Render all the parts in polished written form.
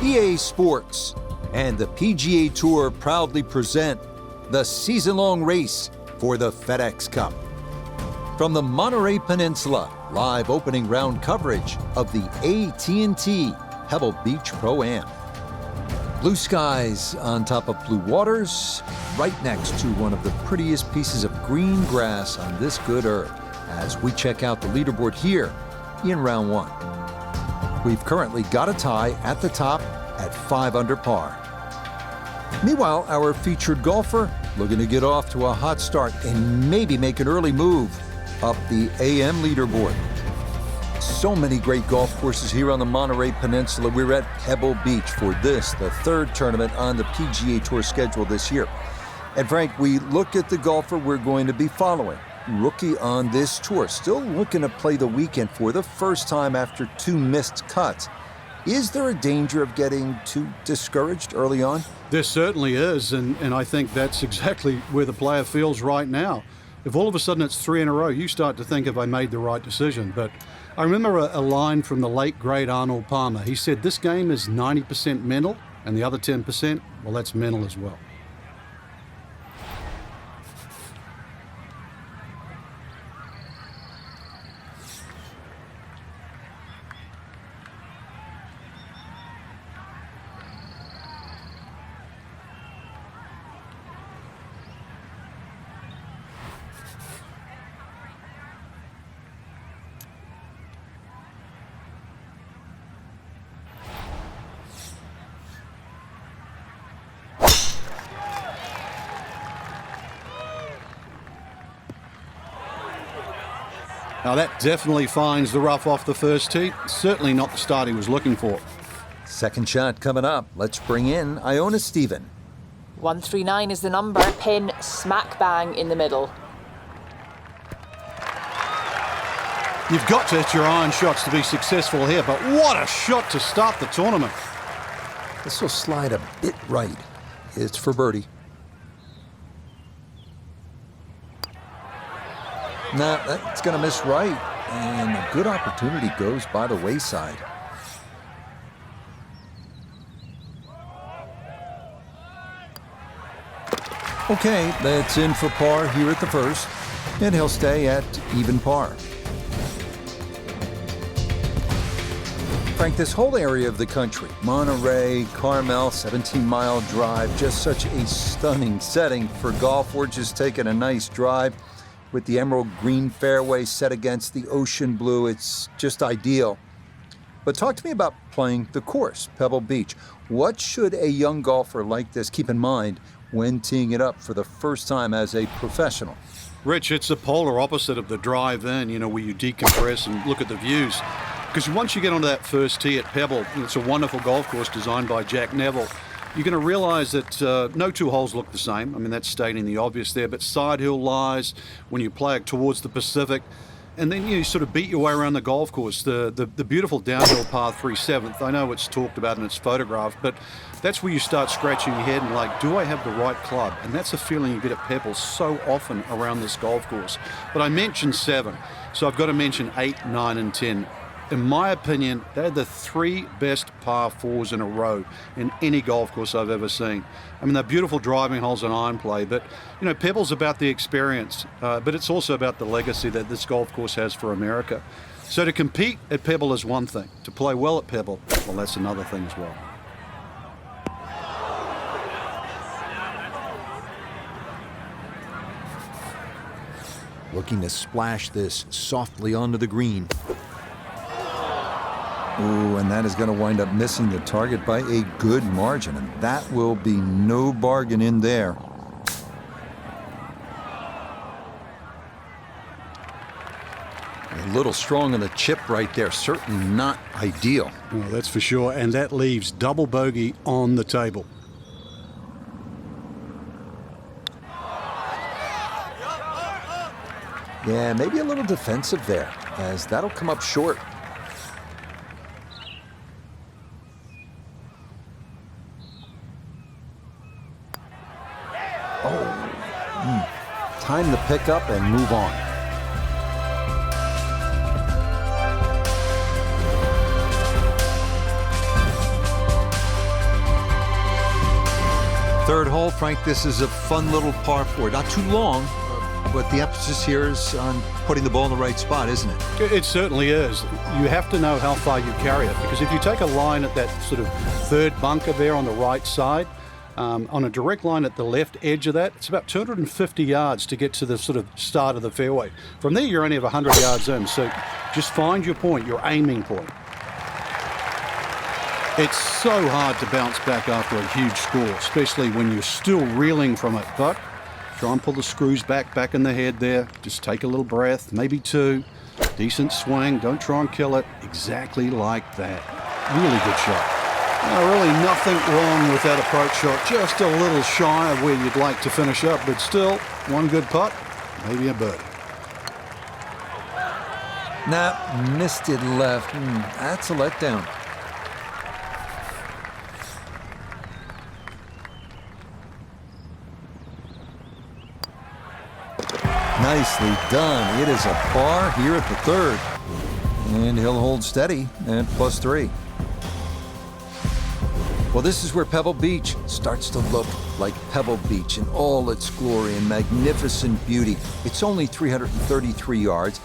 EA Sports, and the PGA Tour proudly present the season-long race for the FedEx Cup. From the Monterey Peninsula, live opening round coverage of the AT&T Pebble Beach Pro-Am. Blue skies on top of blue waters, right next to one of the prettiest pieces of green grass on this good earth, as we check out the leaderboard here in round one. We've currently got a tie at the top at 5 under par. Meanwhile, our featured golfer looking to get off to a hot start and maybe make an early move up the AM leaderboard. So many great golf courses here on the Monterey Peninsula. We're at Pebble Beach for this, the third tournament on the PGA Tour schedule this year. And Frank, we look at the golfer we're going to be following. Rookie on this tour, still looking to play the weekend for the first time after 2 missed cuts. Is there a danger of getting too discouraged early on? There certainly is, and I think that's exactly where the player feels right now. If all of a sudden it's 3 in a row, you start to think, have I made the right decision? But I remember a line from the late, great Arnold Palmer. He said, this game is 90% mental, and the other 10%, well, that's mental as well. Now that definitely finds the rough off the first tee. Certainly not the start he was looking for. Second shot coming up. Let's bring in Iona Stephen. 139 is the number. Pin smack bang in the middle. You've got to hit your iron shots to be successful here, but what a shot to start the tournament. This will slide a bit right. It's for birdie. Nah, that's going to miss right, and a good opportunity goes by the wayside. Okay, that's in for par here at the first, and he'll stay at even par. Frank, this whole area of the country, Monterey, Carmel, 17-mile drive, just such a stunning setting for golf. We're just taking a nice drive with the emerald green fairway set against the ocean blue. It's just ideal. But talk to me about playing the course, Pebble Beach. What should a young golfer like this keep in mind when teeing it up for the first time as a professional? Rich, it's the polar opposite of the drive-in, where you decompress and look at the views. Because once you get onto that first tee at Pebble, it's a wonderful golf course designed by Jack Neville. You're going to realize that no 2 holes look the same. I mean, that's stating the obvious there, but side hill lies when you play it towards the Pacific. And then you sort of beat your way around the golf course. The beautiful downhill par 3 7th. I know it's talked about and it's photographed, but that's where you start scratching your head and like, do I have the right club? And that's a feeling you get at Pebble so often around this golf course. But I mentioned 7, so I've got to mention 8, 9, and 10. In my opinion, they're the 3 best par 4s in a row in any golf course I've ever seen. I mean, they're beautiful driving holes and iron play, but, Pebble's about the experience, but it's also about the legacy that this golf course has for America. So to compete at Pebble is one thing. To play well at Pebble, well, that's another thing as well. Looking to splash this softly onto the green. Ooh, and that is going to wind up missing the target by a good margin, and that will be no bargain in there. A little strong on the chip right there, certainly not ideal. Well, that's for sure, and that leaves double bogey on the table. Yeah, maybe a little defensive there, as that'll come up short. Time to pick up and move on. Third hole, Frank, this is a fun little par four. Not too long, but the emphasis here is on putting the ball in the right spot, isn't it? It certainly is. You have to know how far you carry it, because if you take a line at that sort of third bunker there on the right side, on a direct line at the left edge of that, it's about 250 yards to get to the sort of start of the fairway. From there, you're only have 100 yards in, so just find your point, your aiming point. It's so hard to bounce back after a huge score, especially when you're still reeling from it. But try and pull the screws back in the head there. Just take a little breath, maybe two. Decent swing. Don't try and kill it. Exactly like that. Really good shot. Really nothing wrong with that approach shot. Just a little shy of where you'd like to finish up, but still one good putt, maybe a birdie. Nah, missed it left. That's a letdown. Nicely done. It is a par here at the third. And he'll hold steady at +3. Well, this is where Pebble Beach starts to look like Pebble Beach in all its glory and magnificent beauty. It's only 333 yards.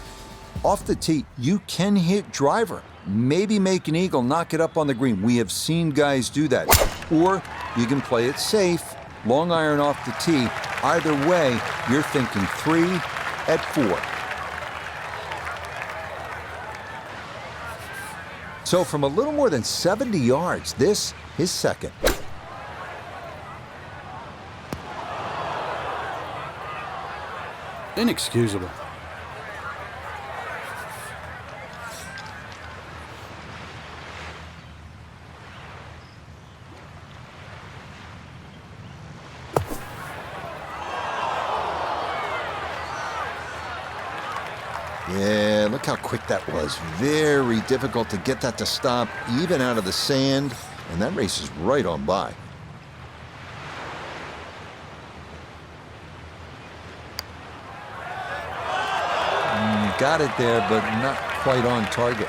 Off the tee, you can hit driver. Maybe make an eagle, knock it up on the green. We have seen guys do that. Or you can play it safe, long iron off the tee. Either way, you're thinking 3 at 4. So from a little more than 70 yards, this is second. Inexcusable. Yeah, look how quick that was. Very difficult to get that to stop, even out of the sand, and that race is right on by. Got it there, but not quite on target.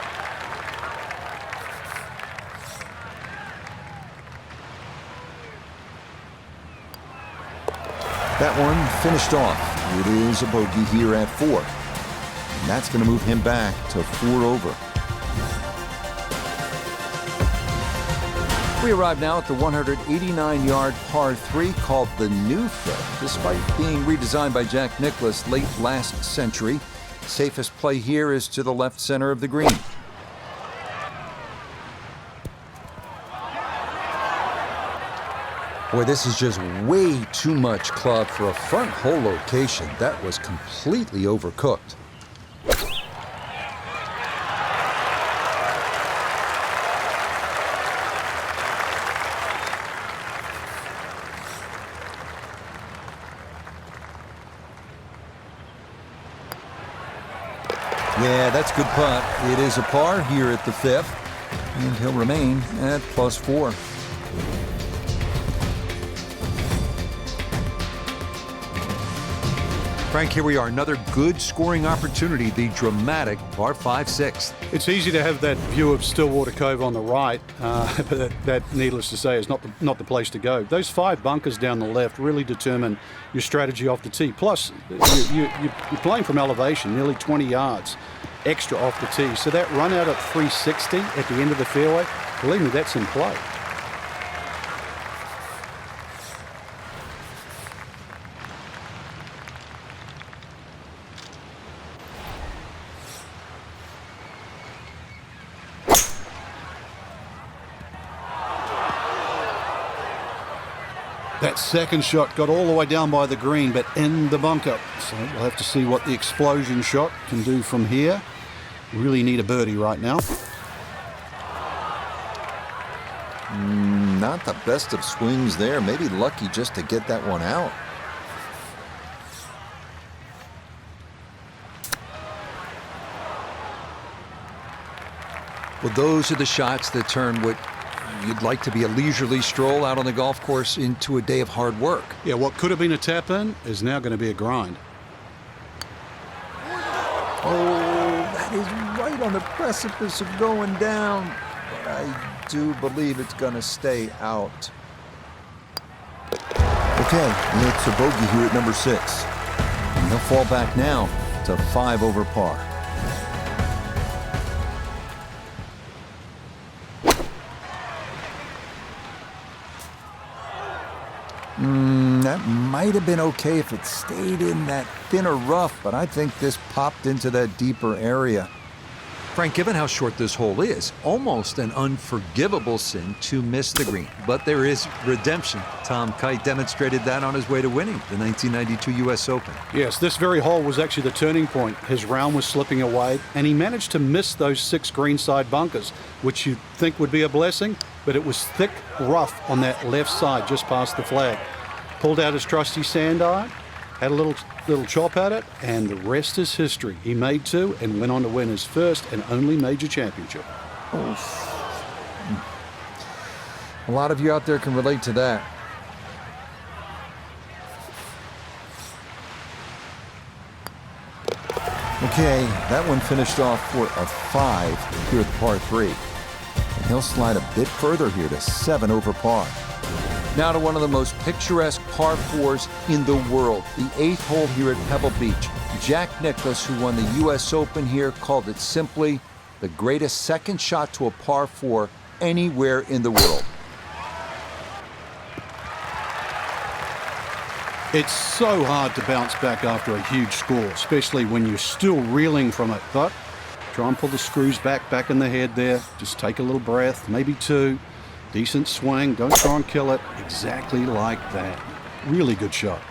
That one finished off. It is a bogey here at 4. And that's going to move him back to 4 over. We arrive now at the 189-yard par 3 called the New Fit. Despite being redesigned by Jack Nicklaus late last century, safest play here is to the left center of the green. Boy, this is just way too much club for a front hole location. That was completely overcooked. Yeah, that's good putt. It is a par here at the 5th, and he'll remain at +4. Frank, here we are. Another good scoring opportunity, the dramatic par 5/6. It's easy to have that view of Stillwater Cove on the right, but that, needless to say, is not the place to go. Those 5 bunkers down the left really determine your strategy off the tee. Plus, you're playing from elevation, nearly 20 yards extra off the tee. So that run out at 360 at the end of the fairway, believe me, that's in play. That second shot got all the way down by the green, but in the bunker. So we'll have to see what the explosion shot can do from here. Really need a birdie right now. Not the best of swings there. Maybe lucky just to get that one out. Well, those are the shots that turn what you'd like to be a leisurely stroll out on the golf course into a day of hard work. Yeah, what could have been a tap-in is now going to be a grind. Oh, that is right on the precipice of going down. But I do believe it's going to stay out. Okay, it's a bogey here at number 6. And he'll fall back now to 5 over par. That might have been okay if it stayed in that thinner rough, but I think this popped into that deeper area. Frank, given how short this hole is, almost an unforgivable sin to miss the green. But there is redemption. Tom Kite demonstrated that on his way to winning the 1992 U.S. Open. Yes, this very hole was actually the turning point. His round was slipping away, and he managed to miss those 6 greenside bunkers, which you'd think would be a blessing, but it was thick rough on that left side just past the flag. Pulled out his trusty sand iron, had a little chop at it, and the rest is history. He made 2 and went on to win his first and only major championship. A lot of you out there can relate to that. Okay, that one finished off for a 5 here at the par 3. And he'll slide a bit further here to 7 over par. Now to one of the most picturesque par 4s in the world, the 8th hole here at Pebble Beach. Jack Nicklaus, who won the U.S. Open here, called it simply the greatest second shot to a par 4 anywhere in the world. It's so hard to bounce back after a huge score, especially when you're still reeling from it. But try and pull the screws back in the head there. Just take a little breath, maybe 2. Decent swing, don't try and kill it. Exactly like that. Really good shot.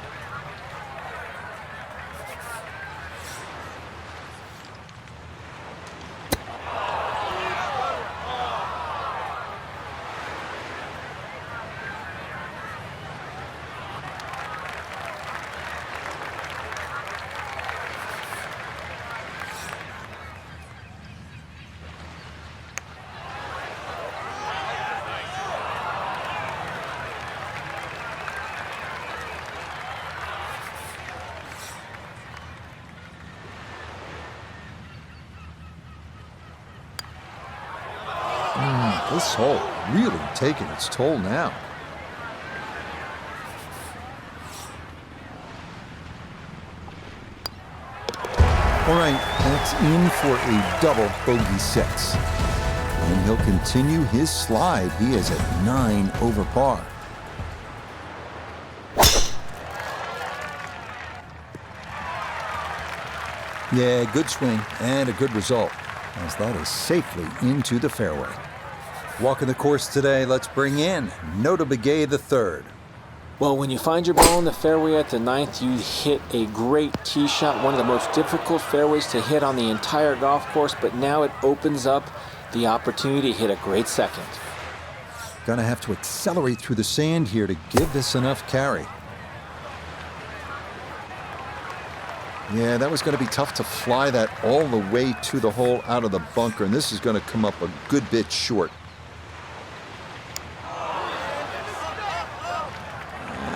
This hole really taking its toll now. All right, that's in for a double bogey 6. And he'll continue his slide. He is at 9 over par. Yeah, good swing and a good result, as that is safely into the fairway. Walking the course today, let's bring in Notah Begay III. Well, when you find your ball in the fairway at the 9th, you hit a great tee shot, one of the most difficult fairways to hit on the entire golf course, but now it opens up the opportunity to hit a great second. Gonna have to accelerate through the sand here to give this enough carry. Yeah, that was going to be tough to fly that all the way to the hole out of the bunker, and this is going to come up a good bit short.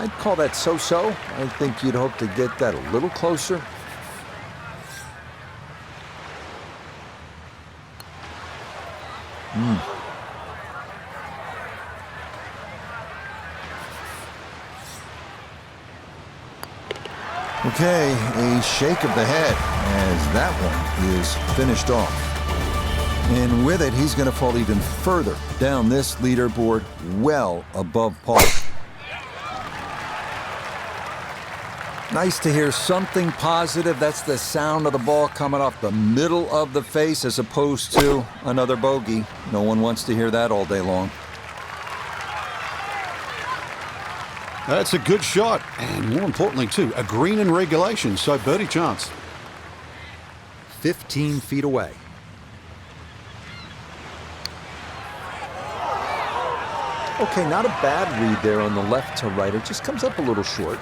I'd call that so-so. I think you'd hope to get that a little closer. Okay, a shake of the head as that one is finished off. And with it, he's going to fall even further down this leaderboard, well above par. Nice to hear something positive. That's the sound of the ball coming off the middle of the face as opposed to another bogey. No one wants to hear that all day long. That's a good shot, and more importantly, too, a green in regulation, so birdie chance. 15 feet away. Okay, not a bad read there on the left to right. It just comes up a little short.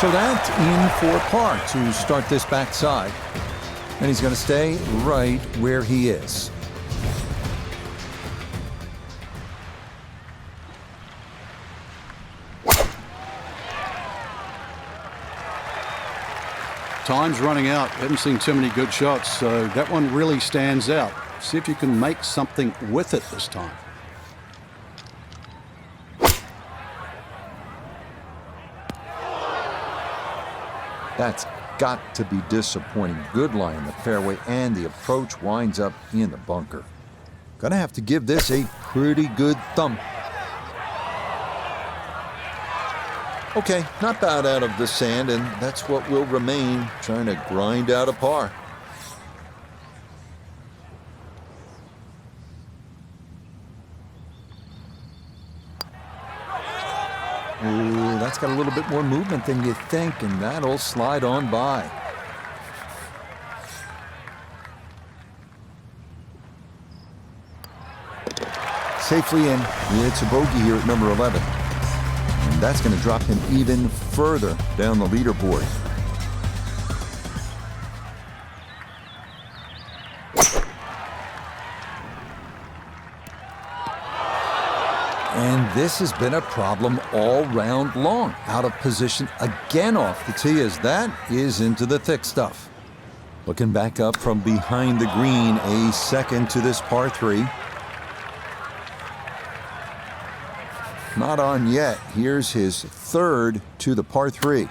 So that's in for par to start this backside. And he's going to stay right where he is. Time's running out. Haven't seen too many good shots, so that one really stands out. See if you can make something with it this time. That's got to be disappointing. Good lie in the fairway, and the approach winds up in the bunker. Gonna have to give this a pretty good thump. Okay, not bad out of the sand, and that's what will remain, trying to grind out a par. Ooh, that's got a little bit more movement than you think, and that'll slide on by. Safely in. It's a bogey here at number 11. And that's going to drop him even further down the leaderboard. And this has been a problem all round long. Out of position again off the tee, as that is into the thick stuff. Looking back up from behind the green, a second to this par 3. Not on yet. Here's his third to the par 3.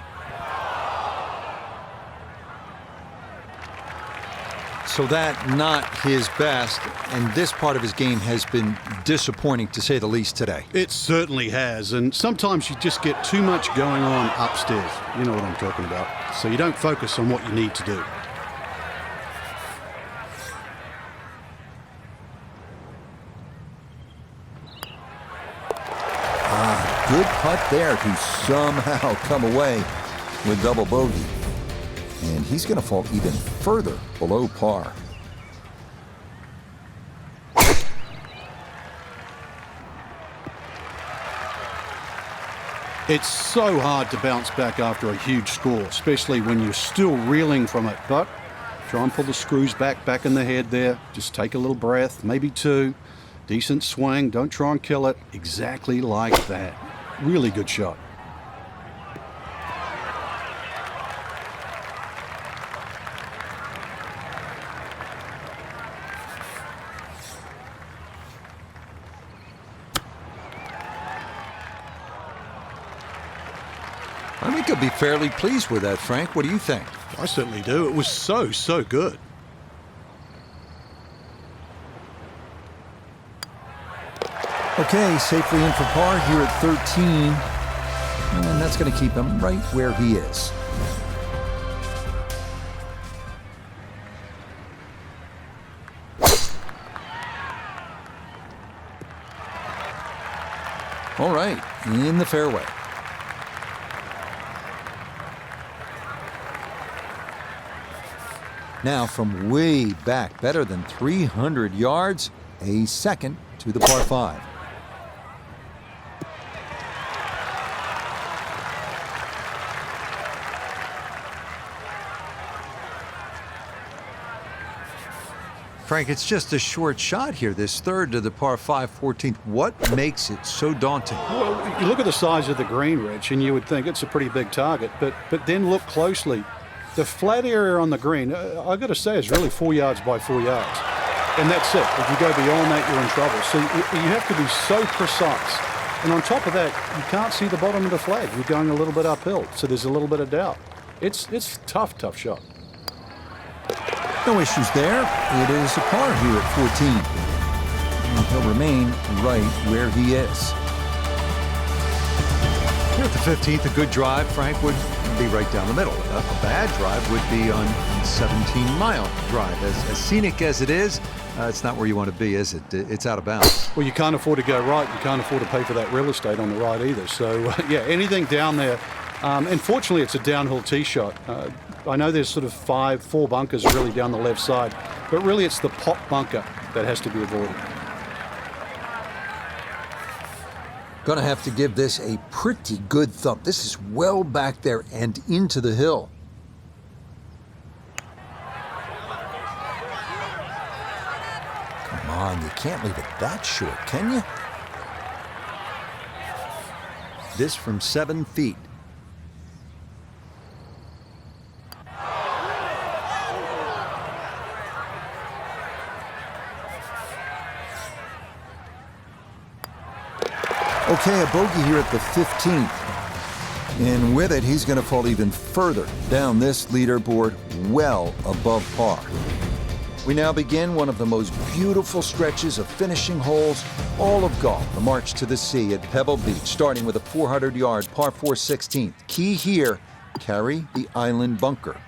So that not his best, and this part of his game has been disappointing to say the least today. It certainly has, and sometimes you just get too much going on upstairs. You know what I'm talking about. So you don't focus on what you need to do. Good putt there to somehow come away with double bogey. And he's going to fall even further below par. It's so hard to bounce back after a huge score, especially when you're still reeling from it. But try and pull the screws back in the head there. Just take a little breath, maybe 2. Decent swing, don't try and kill it. Exactly like that. Really good shot. I think he'll be fairly pleased with that, Frank. What do you think? I certainly do. It was so good. Okay, safely in for par here at 13. And that's going to keep him right where he is. All right, in the fairway. Now from way back, better than 300 yards, a second to the par 5. Frank, it's just a short shot here, this third to the par 5 14th. What makes it so daunting? Well, you look at the size of the green, Rich, and you would think it's a pretty big target, but then look closely. The flat area on the green, I've got to say, is really 4 yards by 4 yards. And that's it. If you go beyond that, you're in trouble. So you have to be so precise. And on top of that, you can't see the bottom of the flag. You're going a little bit uphill, so there's a little bit of doubt. It's tough shot. No issues there. It is a par here at 14. And he'll remain right where he is. Here at the 15th, a good drive, Frank, would be right down the middle. A bad drive would be on 17-mile drive. As scenic as it is, it's not where you want to be, is it? It's out of bounds. Well, you can't afford to go right. You can't afford to pay for that real estate on the right either. So, yeah, anything down there. And fortunately, it's a downhill tee shot. I know there's sort of 4 bunkers really down the left side, but really it's the pop bunker that has to be avoided. Gonna have to give this a pretty good thump. This is well back there and into the hill. Come on, you can't leave it that short, can you? This from 7 feet. Okay, a bogey here at the 15th. And with it, he's going to fall even further down this leaderboard, well above par. We now begin one of the most beautiful stretches of finishing holes all of golf, the March to the Sea at Pebble Beach, starting with a 400-yard par 4 16th. Key here, carry the island bunker.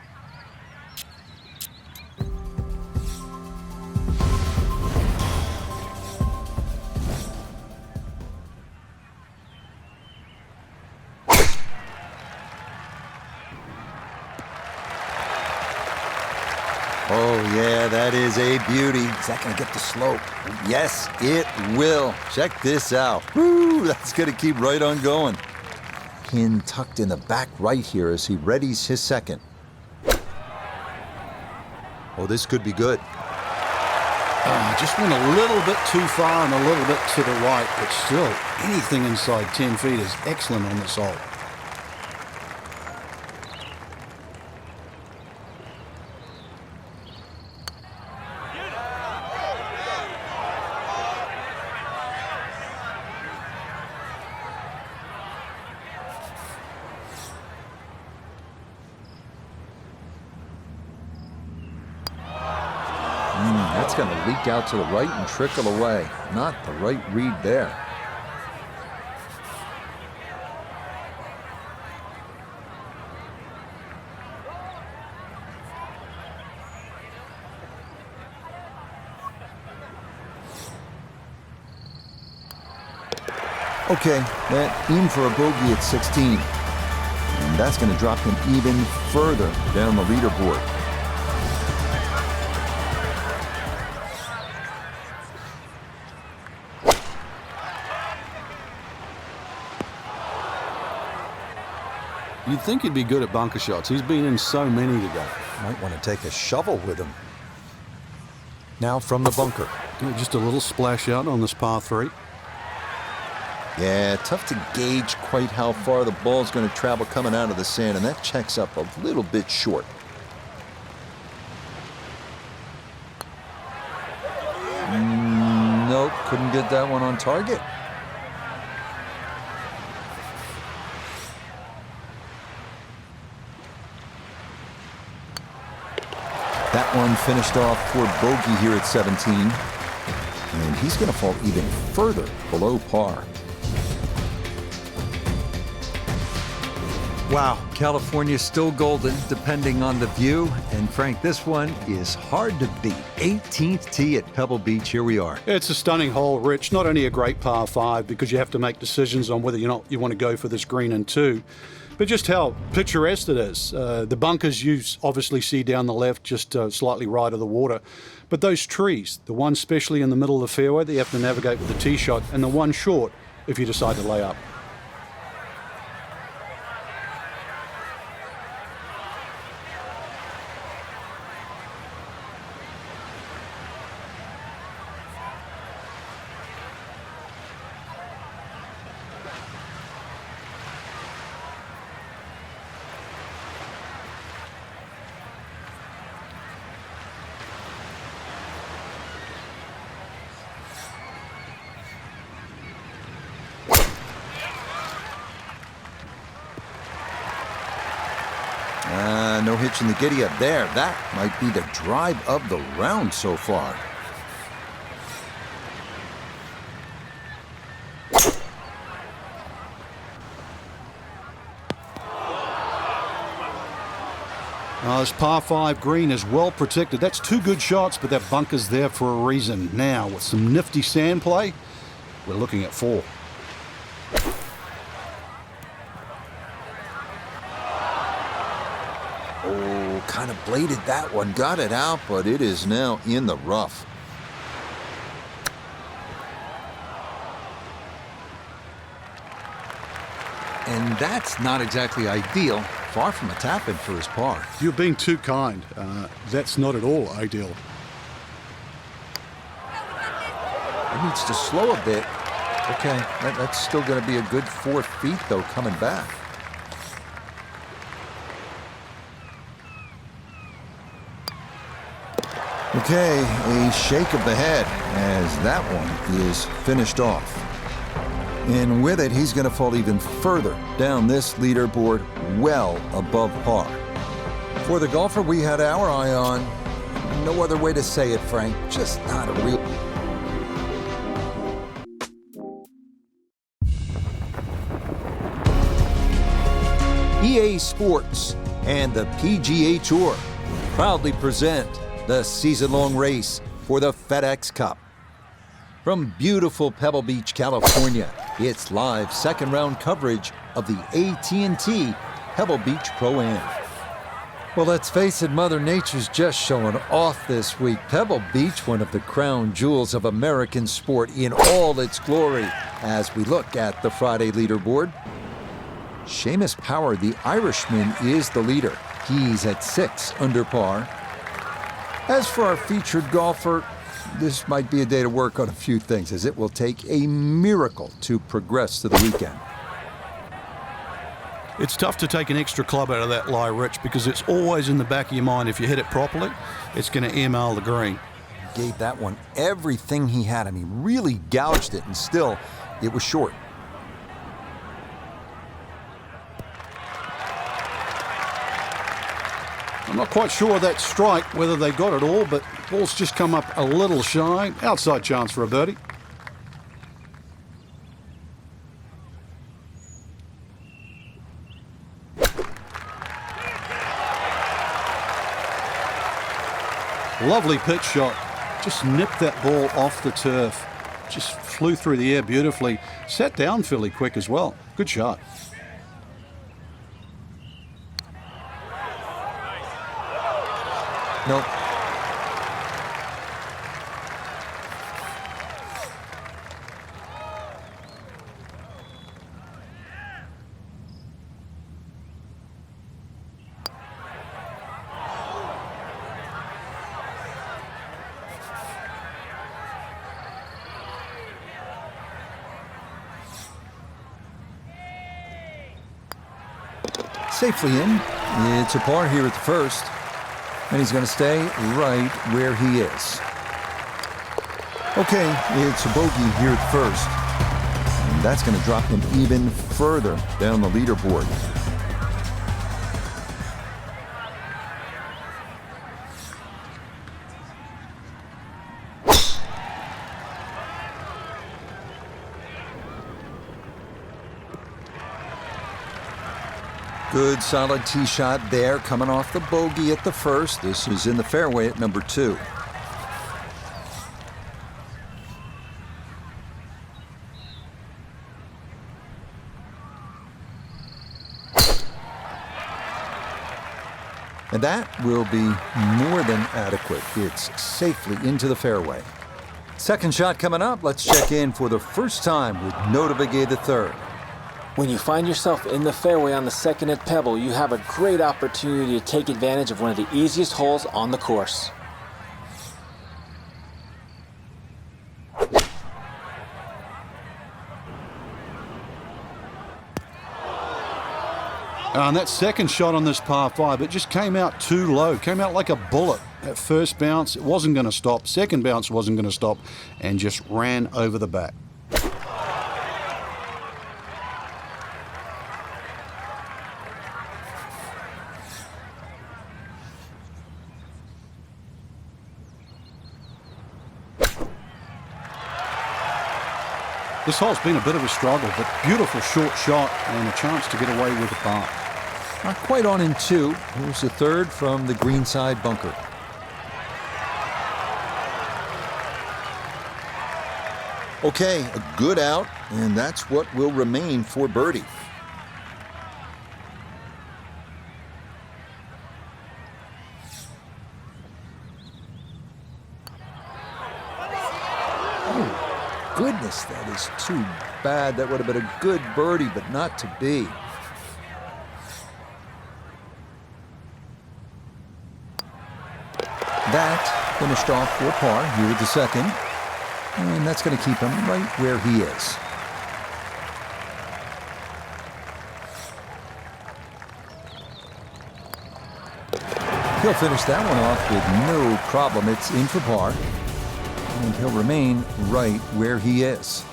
Oh, yeah, that is a beauty. Is that going to get the slope? Yes, it will. Check this out. Woo, that's going to keep right on going. Pin tucked in the back right here as he readies his second. Oh, this could be good. Just went a little bit too far and a little bit to the right, but still, anything inside 10 feet is excellent on this hole. That's going to leak out to the right and trickle away. Not the right read there. Okay, that in for a bogey at 16. And that's going to drop him even further down the leaderboard. You'd think he'd be good at bunker shots. He's been in so many today. Might want to take a shovel with him. Now from the bunker. Just a little splash out on this par 3. Yeah, tough to gauge quite how far the ball's going to travel coming out of the sand, and that checks up a little bit short. Nope, couldn't get that one on target. That one finished off for bogey here at 17. And he's going to fall even further below par. Wow, California's still golden, depending on the view. And Frank, this one is hard to beat. 18th tee at Pebble Beach, here we are. It's a stunning hole, Rich. Not only a great par 5 because you have to make decisions on whether or not you want to go for this green in 2, but just how picturesque it is. The bunkers you obviously see down the left, just slightly right of the water. But those trees, the one especially in the middle of the fairway that you have to navigate with the tee shot, and the one short if you decide to lay up. No hitch in the giddy up there. That might be the drive of the round so far. This par 5 green is well protected. That's 2 good shots, but that bunker's there for a reason. Now, with some nifty sand play, we're looking at 4. Kind of bladed that one, got it out, but it is now in the rough. And that's not exactly ideal. Far from a tap-in for his par. You're being too kind. That's not at all ideal. It needs to slow a bit. Okay, that's still going to be a good 4 feet, though, coming back. Okay, a shake of the head as that one is finished off. And with it, he's going to fall even further down this leaderboard, well above par. For the golfer we had our eye on, no other way to say it, Frank, just not a real... EA Sports and the PGA Tour proudly present the season-long race for the FedEx Cup. From beautiful Pebble Beach, California, it's live second-round coverage of the AT&T Pebble Beach Pro-Am. Well, let's face it, Mother Nature's just showing off this week. Pebble Beach, one of the crown jewels of American sport in all its glory. As we look at the Friday leaderboard, Seamus Power, the Irishman, is the leader. He's at 6 under par. As for our featured golfer, this might be a day to work on a few things, as it will take a miracle to progress to the weekend. It's tough to take an extra club out of that lie, Rich, because it's always in the back of your mind. If you hit it properly, it's going to email the green. Gave that one everything he had. I mean, really gouged it, and still, it was short. I'm not quite sure that strike, whether they got it all, but ball's just come up a little shy. Outside chance for a birdie. Lovely pitch shot. Just nipped that ball off the turf. Just flew through the air beautifully. Sat down fairly quick as well. Good shot. Nope. Safely in. It's a par here at the first. And he's going to stay right where he is. Okay, it's a bogey here at first. And that's going to drop him even further down the leaderboard. Good solid tee shot there, coming off the bogey at the first. This is in the fairway at number 2. And that will be more than adequate. It's safely into the fairway. Second shot coming up. Let's check in for the first time with Notah Begay III. When you find yourself in the fairway on the second at Pebble, you have a great opportunity to take advantage of one of the easiest holes on the course. And that second shot on this par 5, it just came out too low. Came out like a bullet. That first bounce, it wasn't going to stop. Second bounce wasn't going to stop, and just ran over the back. This hole's been a bit of a struggle, but beautiful short shot and a chance to get away with a par. Not quite on in 2. Here's the third from the greenside bunker. Okay, a good out, and that's what will remain for birdie. Goodness, that is too bad. That would have been a good birdie, but not to be. That finished off for par here with the second. And that's going to keep him right where he is. He'll finish that one off with no problem. It's in for par. And he'll remain right where he is.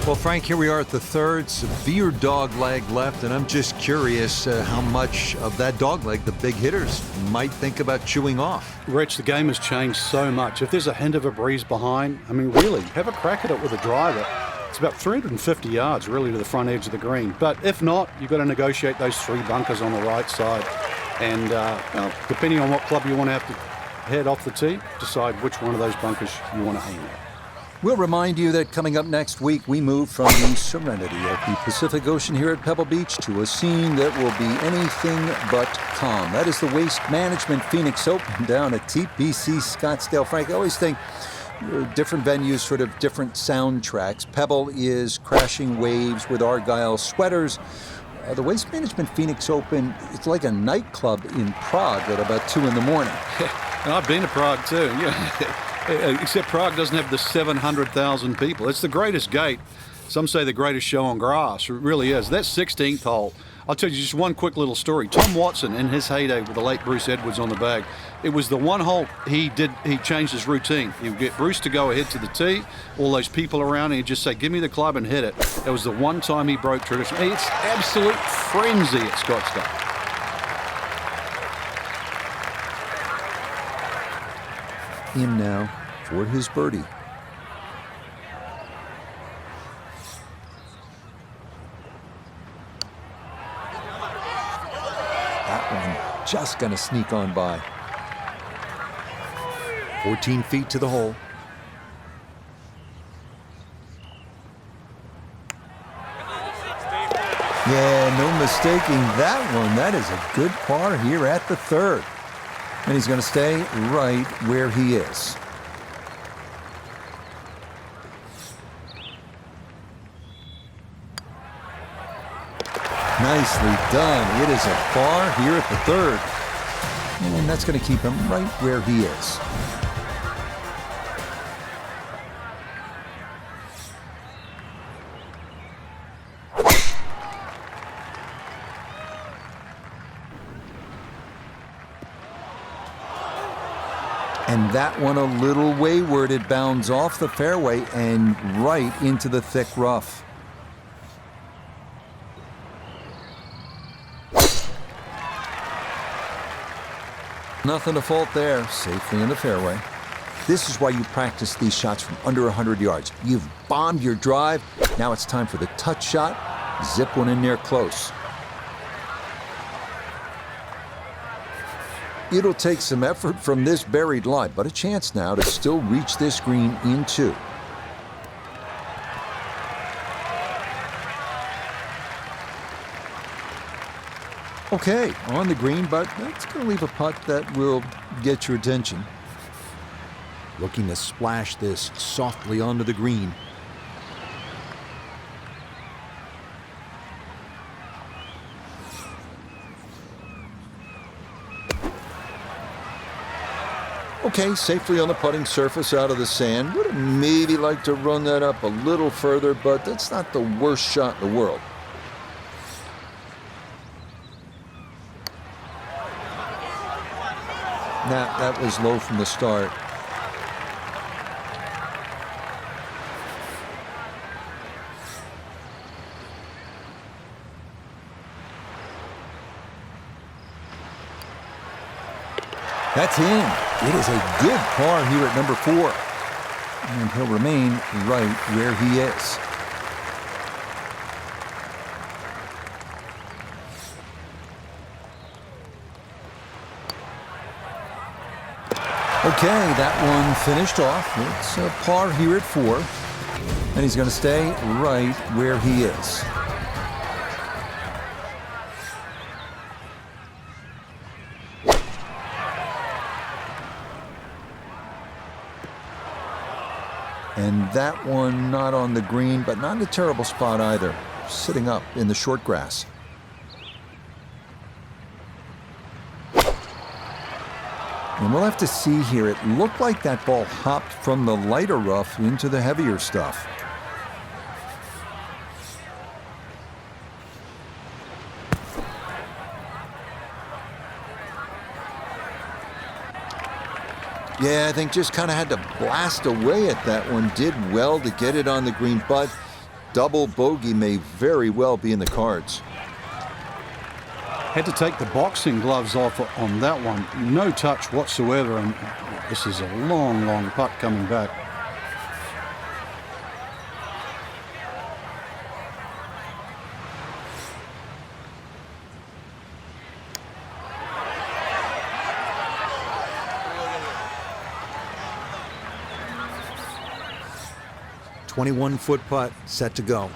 Well, Frank, here we are at the third. Severe dog leg left, and I'm just curious how much of that dog leg the big hitters might think about chewing off. Rich, the game has changed so much. If there's a hint of a breeze behind, I mean, really, have a crack at it with a driver. It's about 350 yards, really, to the front edge of the green. But if not, you've got to negotiate those 3 bunkers on the right side. And well, depending on what club you want to have to head off the tee, decide which one of those bunkers you want to aim at. We'll remind you that coming up next week, we move from the serenity of the Pacific Ocean here at Pebble Beach to a scene that will be anything but calm. That is the Waste Management Phoenix Open down at TPC Scottsdale. Frank, I always think different venues, sort of different soundtracks. Pebble is crashing waves with Argyle sweaters. The Waste Management Phoenix Open, it's like a nightclub in Prague at about 2 in the morning. And I've been to Prague too. Yeah. Except Prague doesn't have the 700,000 people. It's the greatest gate. Some say the greatest show on grass. It really is. That 16th hole, I'll tell you just one quick little story. Tom Watson, in his heyday with the late Bruce Edwards on the bag, it was the one hole he changed his routine. He would get Bruce to go ahead to the tee, all those people around, and he'd just say, give me the club and hit it. That was the one time he broke tradition. It's absolute frenzy at Scottsdale. In now for his birdie. That one just gonna sneak on by. 14 feet to the hole. Yeah, no mistaking that one. That is a good par here at the third. And he's going to stay right where he is. Nicely done. It is a par here at the third. And that's going to keep him right where he is. And that one a little wayward. It bounds off the fairway and right into the thick rough. Nothing to fault there. Safely in the fairway. This is why you practice these shots from under 100 yards. You've bombed your drive. Now it's time for the touch shot. Zip one in there close. It'll take some effort from this buried lie, but a chance now to still reach this green in 2. Okay, on the green, but that's going to leave a putt that will get your attention. Looking to splash this softly onto the green. Okay, safely on the putting surface out of the sand. Would have maybe liked to run that up a little further, but that's not the worst shot in the world. Nah, that was low from the start. That's in. It is a good par here at number 4. And he'll remain right where he is. Okay, that one finished off. It's a par here at 4. And he's going to stay right where he is. And that one not on the green, but not in a terrible spot either. Sitting up in the short grass. And we'll have to see here. It looked like that ball hopped from the lighter rough into the heavier stuff. Yeah, I think just kind of had to blast away at that one. Did well to get it on the green, but double bogey may very well be in the cards. Had to take the boxing gloves off on that one. No touch whatsoever, and this is a long, long putt coming back. .21-foot putt set to go.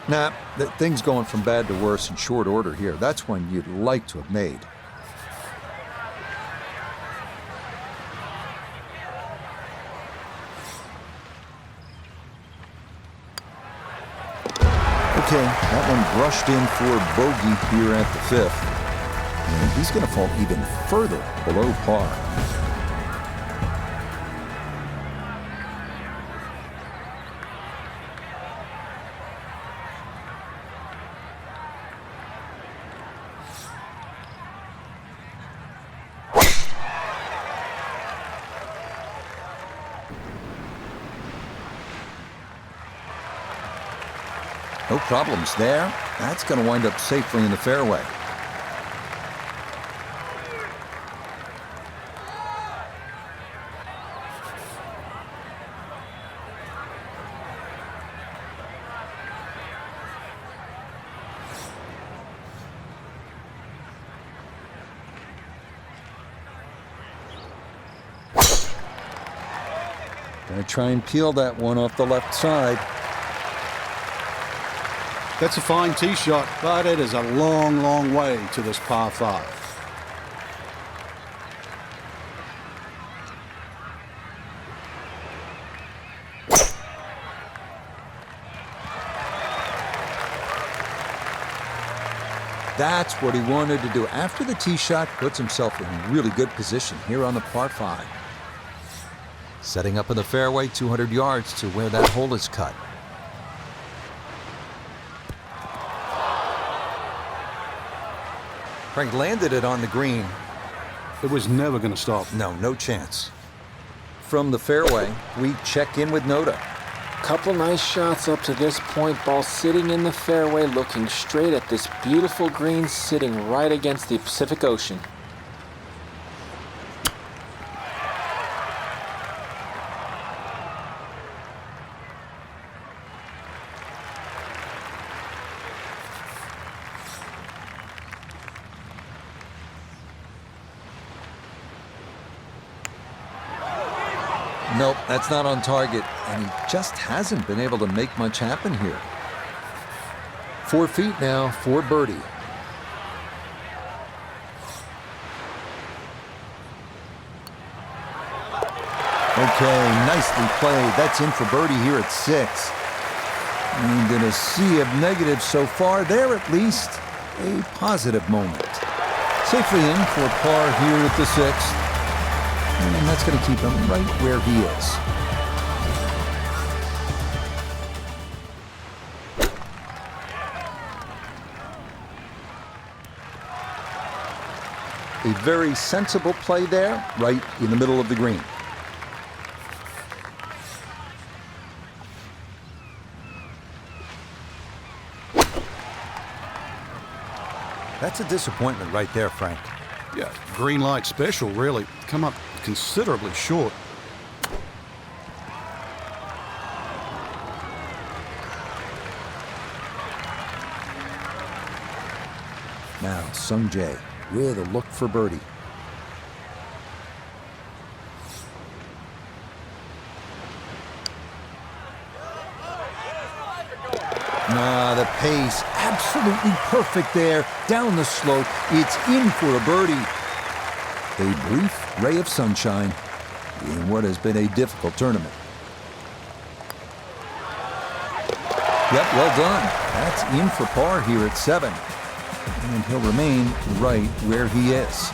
Nah, things going from bad to worse in short order here. That's one you'd like to have made. Okay, that one brushed in for bogey here at the 5th. And he's going to fall even further below par. No problems there. That's going to wind up safely in the fairway. Going to try and peel that one off the left side. That's a fine tee shot, but it is a long, long way to this par 5. That's what he wanted to do. After the tee shot, puts himself in really good position here on the par 5. Setting up in the fairway, 200 yards to where that hole is cut. Frank landed it on the green. It was never going to stop. No chance. From the fairway, we check in with Notah. Couple nice shots up to this point. Ball sitting in the fairway, looking straight at this beautiful green, sitting right against the Pacific Ocean. Nope, that's not on target, and he just hasn't been able to make much happen here. 4 feet now for birdie. Okay, nicely played. That's in for birdie here at 6. And in a sea of negatives so far, there at least a positive moment. Safely in for par here at the 6th. And that's going to keep him right where he is. A very sensible play there, right in the middle of the green. That's a disappointment right there, Frank. Yeah, green light special, really. Come up considerably short. Now, Sung Jae with a look for birdie. The pace, absolutely perfect there. Down the slope, it's in for a birdie. A brief ray of sunshine in what has been a difficult tournament. Yep, well done. That's in for par here at 7. And he'll remain right where he is.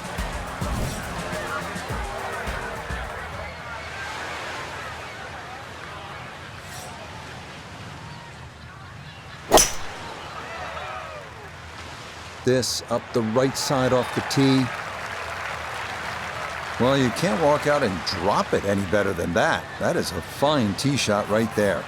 this up the right side off the tee. Well, you can't walk out and drop it any better than that. That is a fine tee shot right there.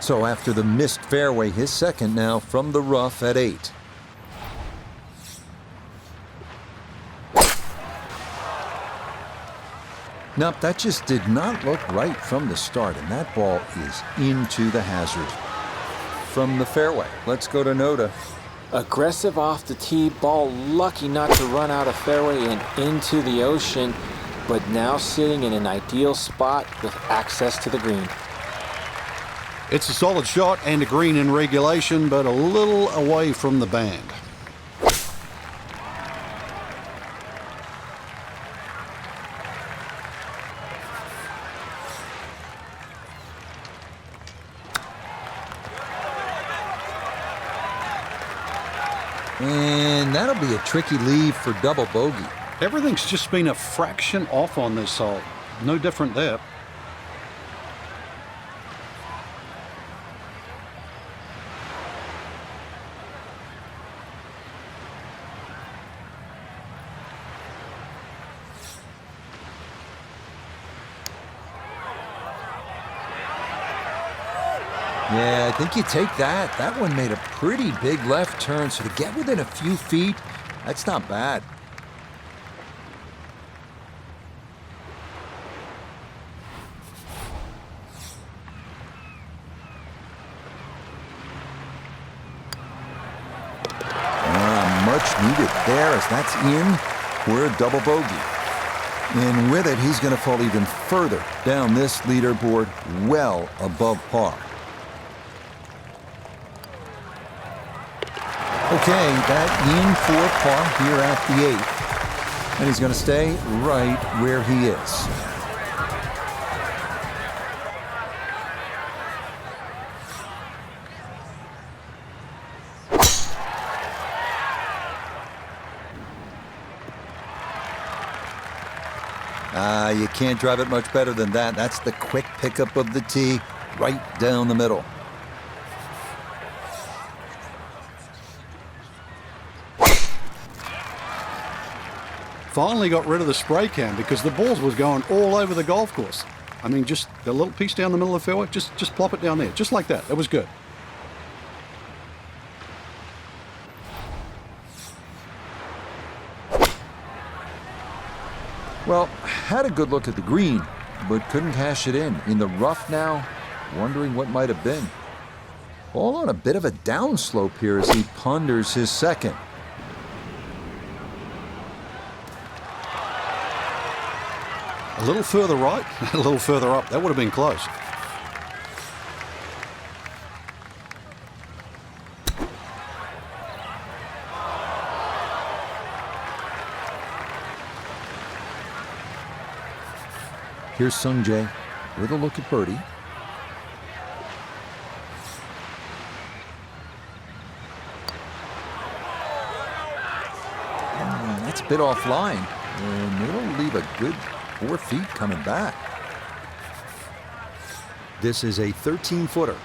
So after the missed fairway, his second now from the rough at 8. Nope, that just did not look right from the start, and that ball is into the hazard. From the fairway, let's go to Noda. Aggressive off the tee, ball lucky not to run out of fairway and into the ocean, but now sitting in an ideal spot with access to the green. It's a solid shot and a green in regulation, but a little away from the band. And that'll be a tricky leave for double bogey. Everything's just been a fraction off on this hole. No different there. Yeah, I think you take that. That one made a pretty big left turn, so to get within a few feet, that's not bad. Much needed there as that's in for a double bogey. And with it, he's going to fall even further down this leaderboard, well above par. Okay, that in for par here at the 8th. And he's going to stay right where he is. You can't drive it much better than that. That's the quick pickup of the tee right down the middle. Finally got rid of the spray can because the balls was going all over the golf course. I mean, just a little piece down the middle of the fairway, just plop it down there, just like that. That was good. Well, had a good look at the green, but couldn't cash it in. In the rough now, wondering what might have been. Ball on a bit of a downslope here as he ponders his second. A little further right, a little further up. That would have been close. Here's Sung Jae with a look at birdie. That's a bit offline, and it'll leave a good 4 feet coming back. This is a 13-footer.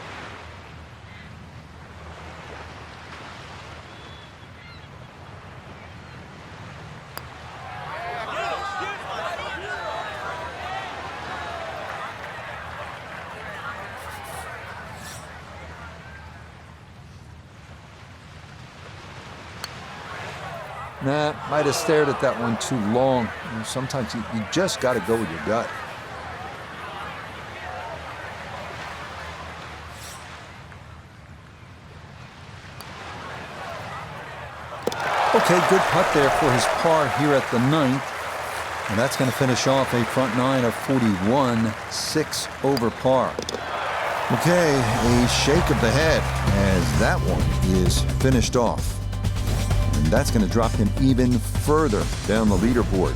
Nah, might have stared at that one too long. Sometimes you just got to go with your gut. Okay, good putt there for his par here at the 9th. And that's going to finish off a front nine of 41, 6 over par. Okay, a shake of the head as that one is finished off. And that's going to drop him even further down the leaderboard.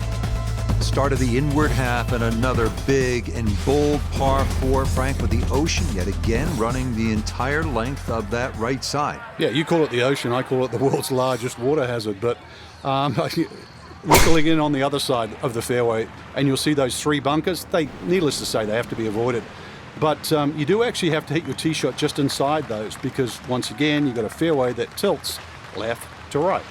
Start of the inward half and another big and bold par 4, Frank, with the ocean yet again running the entire length of that right side. Yeah, you call it the ocean, I call it the world's largest water hazard, but Looking in on the other side of the fairway, and you'll see those 3 bunkers. Needless to say, they have to be avoided. But you do actually have to hit your tee shot just inside those, because once again, you've got a fairway that tilts left to right.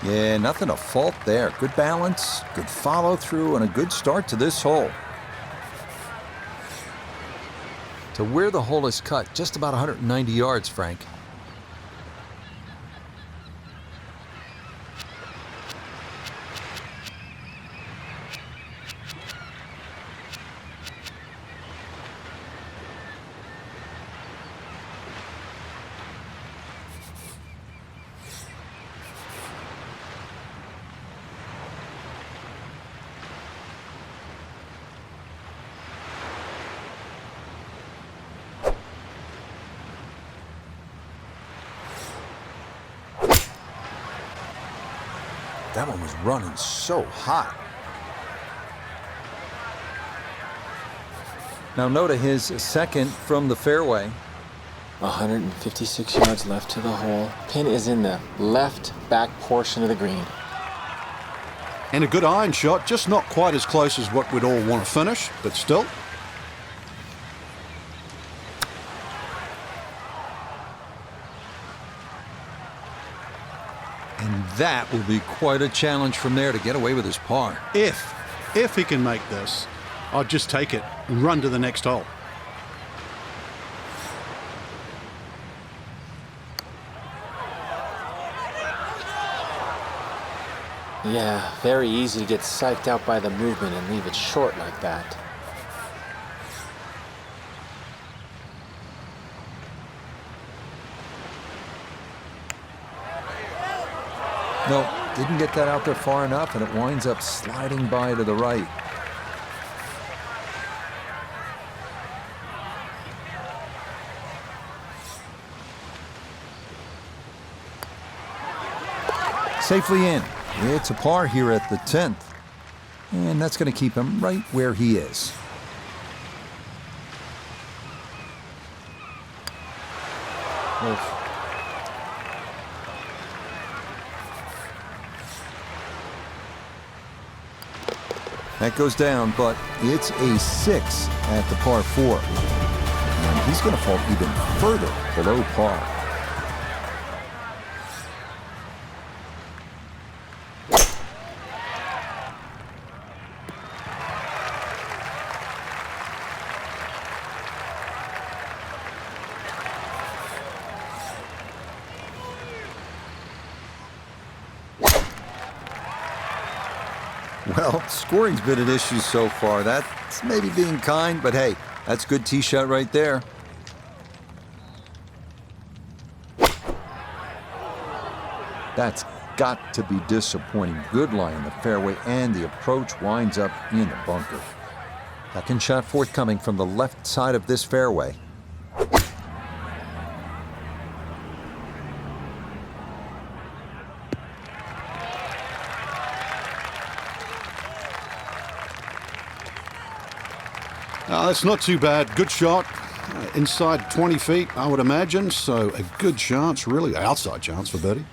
Yeah, nothing to fault there. Good balance, good follow through, and a good start to this hole. To where the hole is cut, just about 190 yards, Frank. That one was running so hot. Now Notah, his second from the fairway. 156 yards left to the hole. Pin is in the left back portion of the green. And a good iron shot, just not quite as close as what we'd all want to finish, but still. And that will be quite a challenge from there to get away with his par. If he can make this, I'd just take it and run to the next hole. Yeah, very easy to get psyched out by the movement and leave it short like that. No, didn't get that out there far enough, and it winds up sliding by to the right. Safely in. It's a par here at the 10th. And that's going to keep him right where he is. Oof. That goes down, but it's a 6 at the par 4. And he's going to fall even further below par. Well, scoring's been an issue so far. That's maybe being kind, but hey, that's a good tee shot right there. That's got to be disappointing. Good lie in the fairway, and the approach winds up in the bunker. Second shot forthcoming from the left side of this fairway. That's not too bad. Good shot. Inside 20 feet, I would imagine. So a good chance, really outside chance for birdie.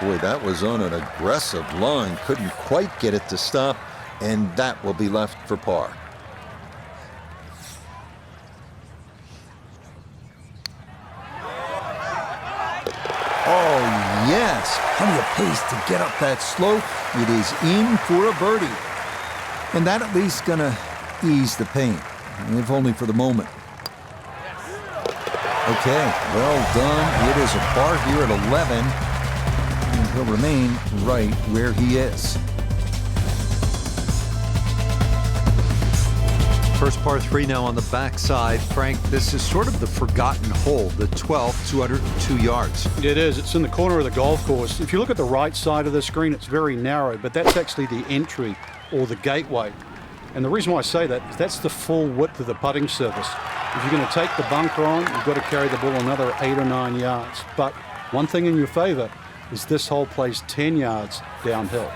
Boy, that was on an aggressive line. Couldn't quite get it to stop, and that will be left for par. Oh, yes. Plenty of pace to get up that slope. It is in for a birdie. And that at least going to ease the pain, if only for the moment. Okay, well done. It is a par here at 11. And he'll remain right where he is. First par 3 now on the backside. Frank, this is sort of the forgotten hole, the 12th, 202 yards. It is. It's in the corner of the golf course. If you look at the right side of the screen, it's very narrow, but that's actually the entry or the gateway. And the reason why I say that is that's the full width of the putting surface. If you're going to take the bunker on, you've got to carry the ball another 8 or 9 yards. But one thing in your favor is this hole plays 10 yards downhill.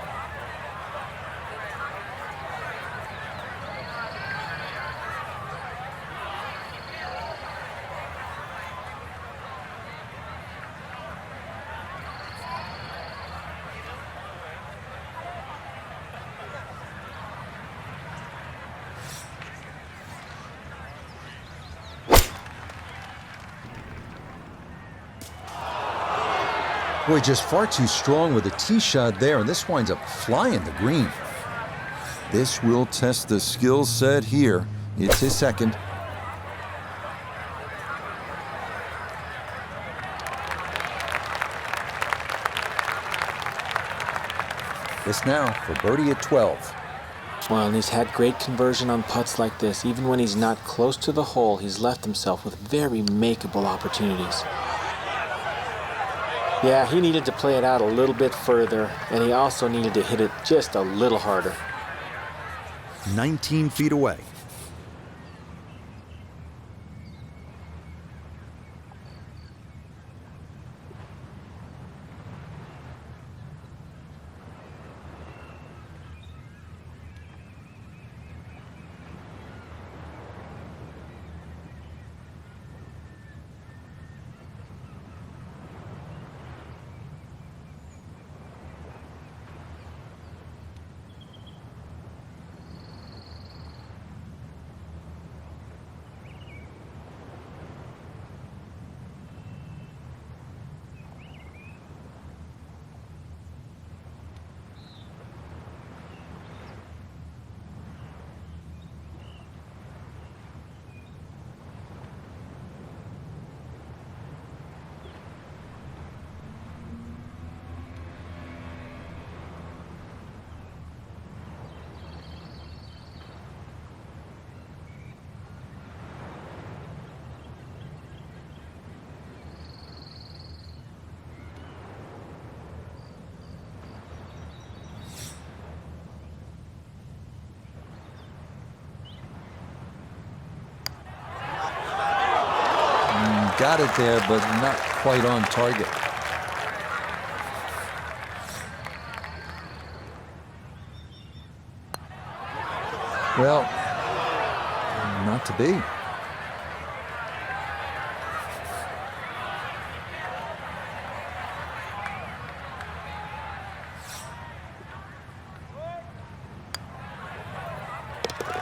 Boy, just far too strong with a tee shot there, and this winds up flying the green. This will test the skill set here. It's his second. This now for birdie at 12. Well, and he's had great conversion on putts like this. Even when he's not close to the hole, he's left himself with very makeable opportunities. Yeah, he needed to play it out a little bit further, and he also needed to hit it just a little harder. 19 feet away. Got it there, but not quite on target. Well, not to be.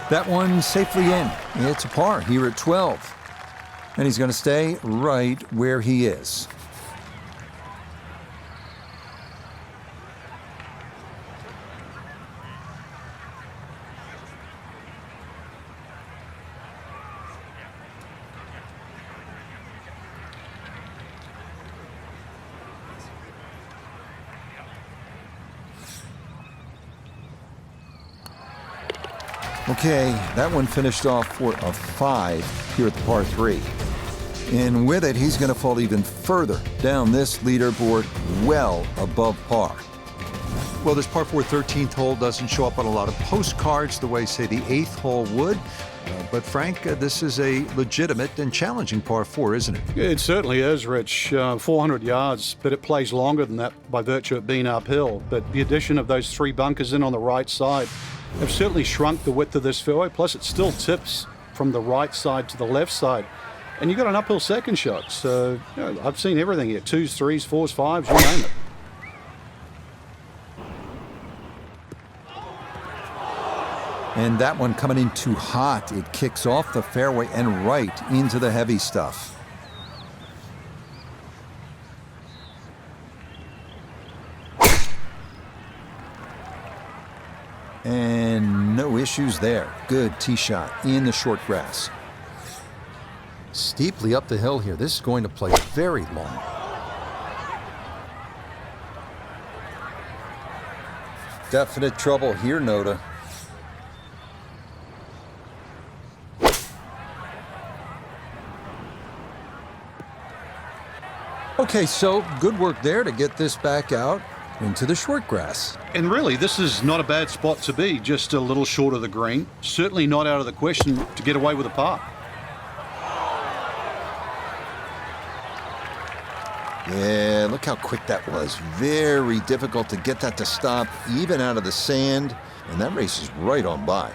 That one safely in. It's a par here at 12. And he's going to stay right where he is. Okay, that one finished off for a 5 here at the par 3. And with it, he's going to fall even further down this leaderboard, well above par. Well, this par 4 13th hole doesn't show up on a lot of postcards the way, say, the 8th hole would. But, Frank, this is a legitimate and challenging par 4, isn't it? It certainly is, Rich. 400 yards, but it plays longer than that by virtue of being uphill. But the addition of those 3 bunkers in on the right side have certainly shrunk the width of this fairway. Plus, it still tips from the right side to the left side. And you've got an uphill second shot. So, I've seen everything here. 2s, 3s, 4s, 5s, you name it. And that one coming in too hot. It kicks off the fairway and right into the heavy stuff. And no issues there. Good tee shot in the short grass. Steeply up the hill here. This is going to play very long. Definite trouble here, Noda. Okay, so good work there to get this back out into the short grass. And really, this is not a bad spot to be, just a little short of the green. Certainly not out of the question to get away with a par. Yeah, look how quick that was. Very difficult to get that to stop, even out of the sand. And that race is right on by.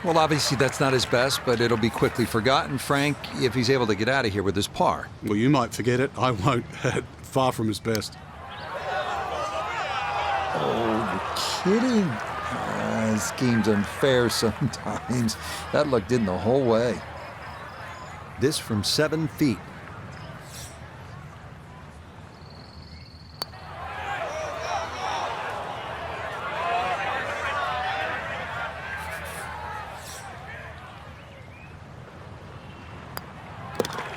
Well, obviously that's not his best, but it'll be quickly forgotten, Frank, if he's able to get out of here with his par. Well, you might forget it. I won't. Far from his best. Oh, you're kidding. This game's unfair sometimes. That luck did the whole way. This from 7 feet.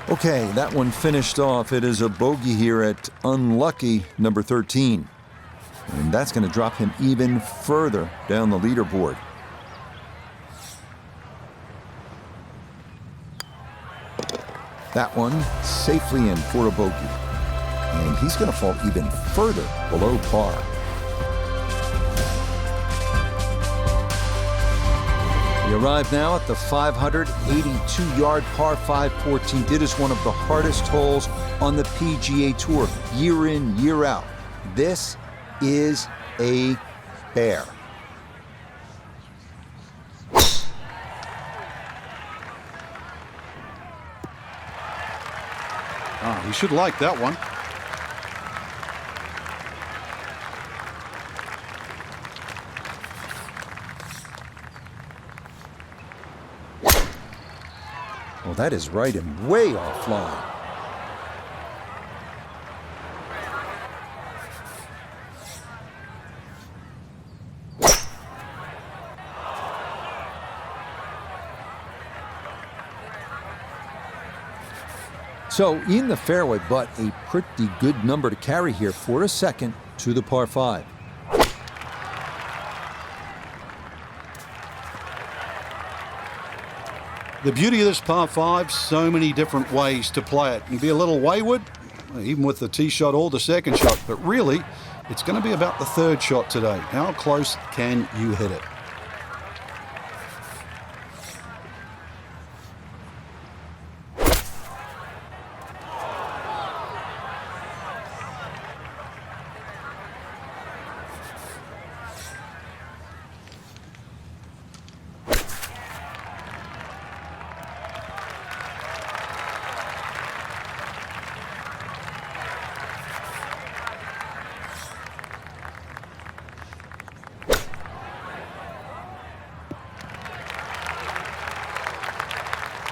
Okay, that one finished off. It is a bogey here at unlucky number 13. And that's going to drop him even further down the leaderboard. That one safely in for a bogey. And he's going to fall even further below par. We arrive now at the 582-yard par 5 14th. It is one of the hardest holes on the PGA Tour, year in, year out. This is a bear. You should like that one. Well, that is right and way offline. So in the fairway, but a pretty good number to carry here for a second to the par 5. The beauty of this par 5, so many different ways to play it. You can be a little wayward, even with the tee shot or the second shot, but really, it's going to be about the third shot today. How close can you hit it?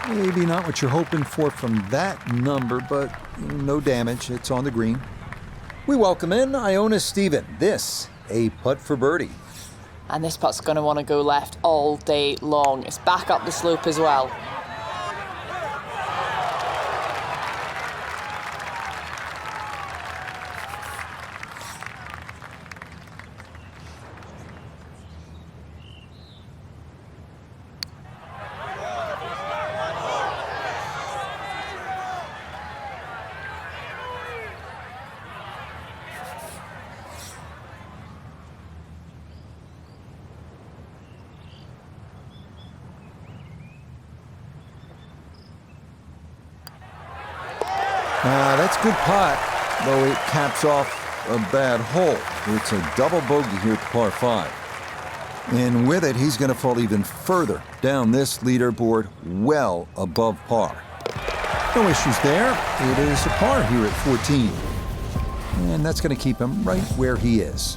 Maybe not what you're hoping for from that number, but no damage. It's on the green. We welcome in Iona Stephen. This, a putt for birdie. And this putt's going to want to go left all day long. It's back up the slope as well. That's good putt, though it caps off a bad hole. It's a double bogey here at the par 5. And with it, he's going to fall even further down this leaderboard, well above par. No issues there. It is a par here at 14. And that's going to keep him right where he is.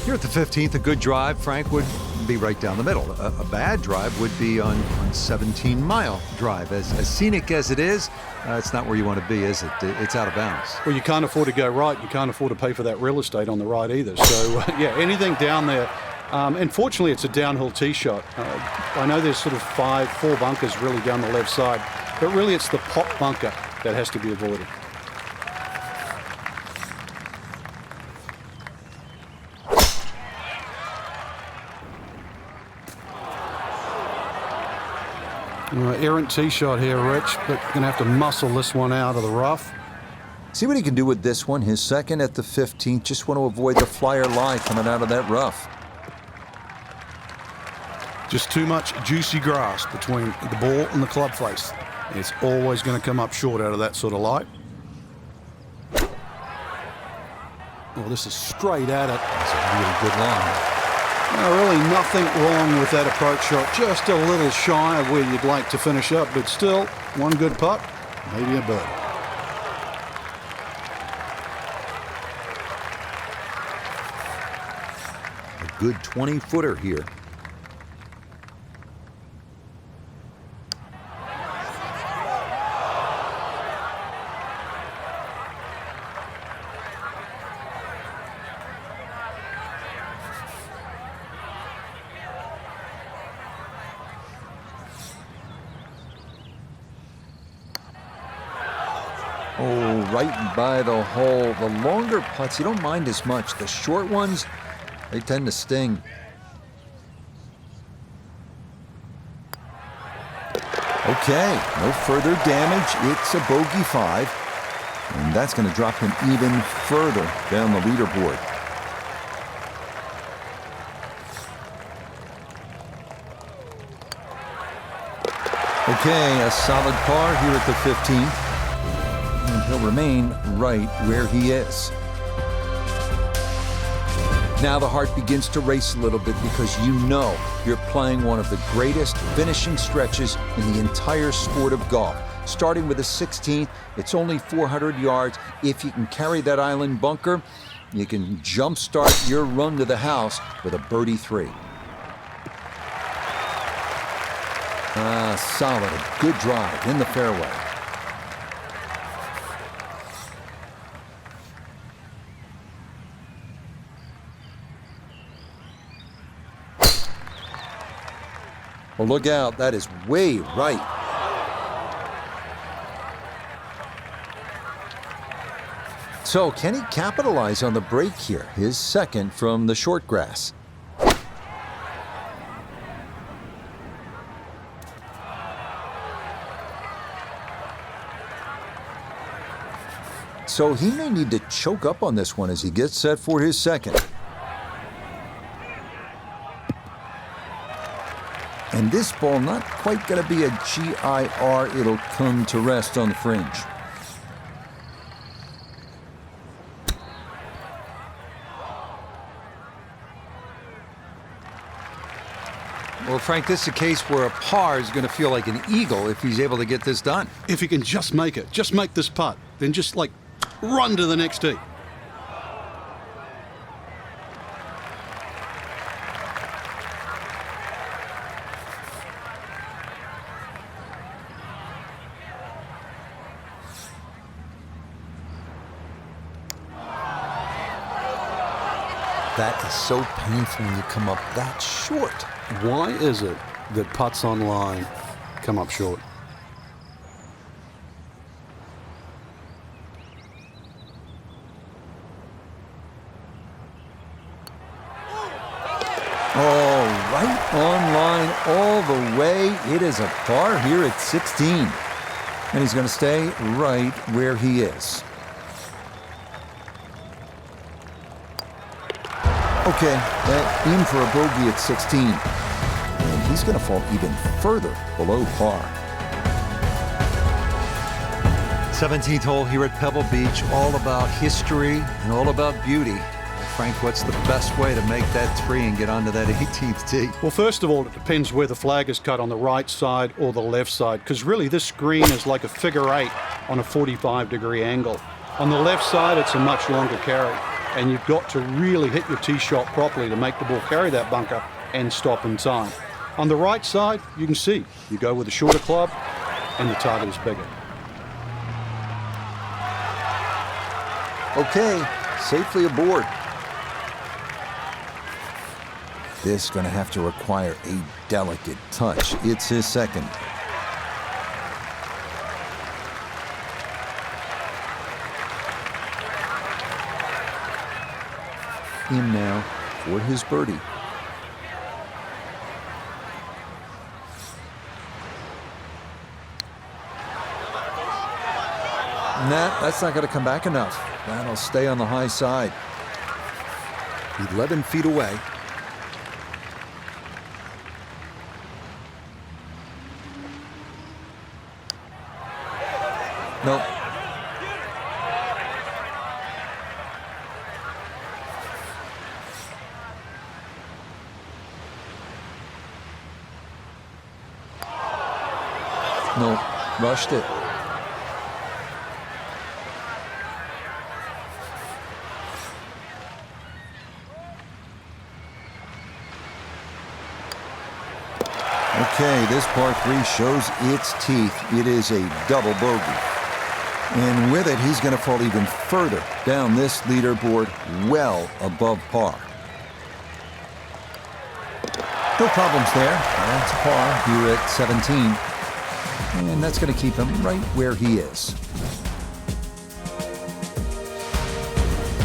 Here at the 15th, a good drive, Frank, would be right down the middle. A bad drive would be on 17 Mile Drive. As scenic as it is, it's not where you want to be, is it? It's out of bounds. Well, you can't afford to go right. You can't afford to pay for that real estate on the right either. So, yeah, anything down there. And fortunately, it's a downhill tee shot. I know there's sort of four bunkers really down the left side, but really it's the pop bunker that has to be avoided. Errant tee shot here, Rich, but going to have to muscle this one out of the rough. See what he can do with this one. His second at the 15th. Just want to avoid the flyer lie coming out of that rough. Just too much juicy grass between the ball and the club face. It's always going to come up short out of that sort of lie. Oh, this is straight at it. That's a really good line. Really nothing wrong with that approach shot. Just a little shy of where you'd like to finish up, but still, one good putt, maybe a birdie. A good 20-footer here. Oh, right by the hole. The longer putts, you don't mind as much. The short ones, they tend to sting. Okay, no further damage. It's a bogey 5. And that's going to drop him even further down the leaderboard. Okay, a solid par here at the 15th. And he'll remain right where he is. Now the heart begins to race a little bit because you know you're playing one of the greatest finishing stretches in the entire sport of golf. Starting with a 16th, it's only 400 yards. If you can carry that island bunker, you can jumpstart your run to the house with a birdie 3. Solid, a good drive in the fairway. Well, look out, that is way right. So, can he capitalize on the break here? His second from the short grass. So he may need to choke up on this one as he gets set for his second. And this ball not quite going to be a GIR. It'll come to rest on the fringe. Well, Frank, this is a case where a par is going to feel like an eagle if he's able to get this done. If he can just make it, just make this putt, then just like run to the next tee. That is so painful when you come up that short. Why is it that putts on line come up short? Oh, right on line all the way. It is a par here at 16. And he's going to stay right where he is. Okay, in for a bogey at 16. And he's going to fall even further below par. 17th hole here at Pebble Beach, all about history and all about beauty. Frank, what's the best way to make that 3 and get onto that 18th tee? Well, first of all, it depends where the flag is cut, on the right side or the left side, because really this green is like a figure 8 on a 45-degree angle. On the left side, it's a much longer carry, and you've got to really hit your tee shot properly to make the ball carry that bunker and stop in time. On the right side, you can see, you go with a shorter club and the target is bigger. Okay, safely aboard. This is going to have to require a delicate touch. It's his second. In now for his birdie. Nah, that's not going to come back enough. That'll stay on the high side. 11 feet away. Nope. Nope. Rushed it. Okay, this par 3 shows its teeth. It is a double bogey. And with it, he's going to fall even further down this leaderboard, well above par. No problems there. That's par here at 17. And that's going to keep him right where he is.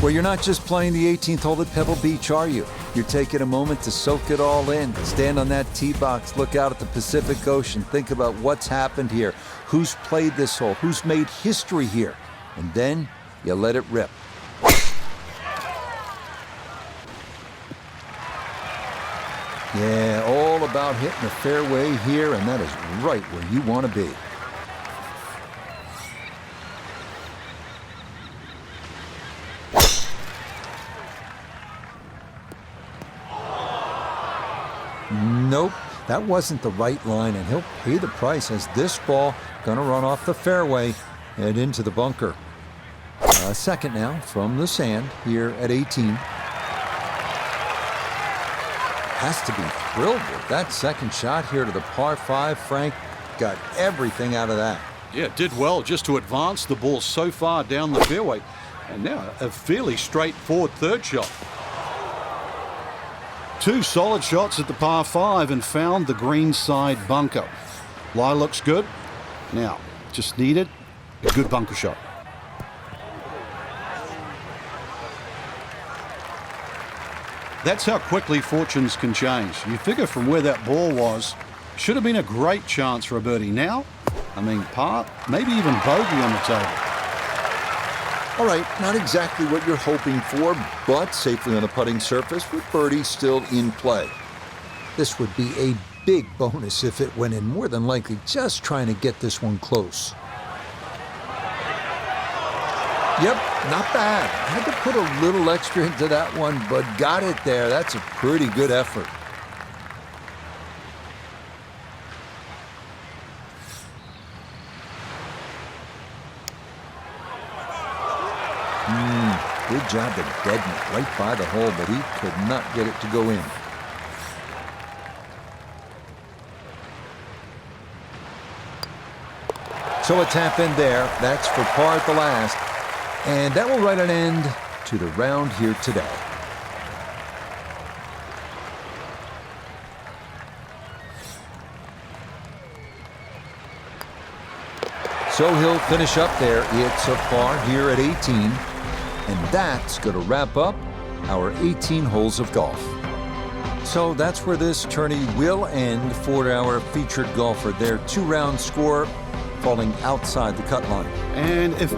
Well, you're not just playing the 18th hole at Pebble Beach, are you? You're taking a moment to soak it all in. Stand on that tee box, look out at the Pacific Ocean, think about what's happened here, who's played this hole, who's made history here, and then you let it rip. Yeah, all about hitting the fairway here, and that is right where you want to be. Nope, that wasn't the right line, and he'll pay the price as this ball gonna run off the fairway and into the bunker. Second now from the sand here at 18. Has to be thrilled with that second shot here to the par 5. Frank got everything out of that. Yeah, did well just to advance the ball so far down the fairway. And now a fairly straightforward third shot. 2 solid shots at the par 5 and found the green side bunker. Lie looks good. Now, just needed a good bunker shot. That's how quickly fortunes can change. You figure from where that ball was, should have been a great chance for a birdie. Now, I mean, par, maybe even bogey on the table. All right, not exactly what you're hoping for, but safely on the putting surface with birdie still in play. This would be a big bonus if it went in, more than likely just trying to get this one close. Yep, not bad. Had to put a little extra into that one, but got it there. That's a pretty good effort. Good job to deaden it right by the hole, but he could not get it to go in. So a tap in there. That's for par at the last. And that will write an end to the round here today. So he'll finish up there. It's a par here at 18. And that's going to wrap up our 18 holes of golf. So that's where this tourney will end for our featured golfer. Their 2-round score falling outside the cut line. And if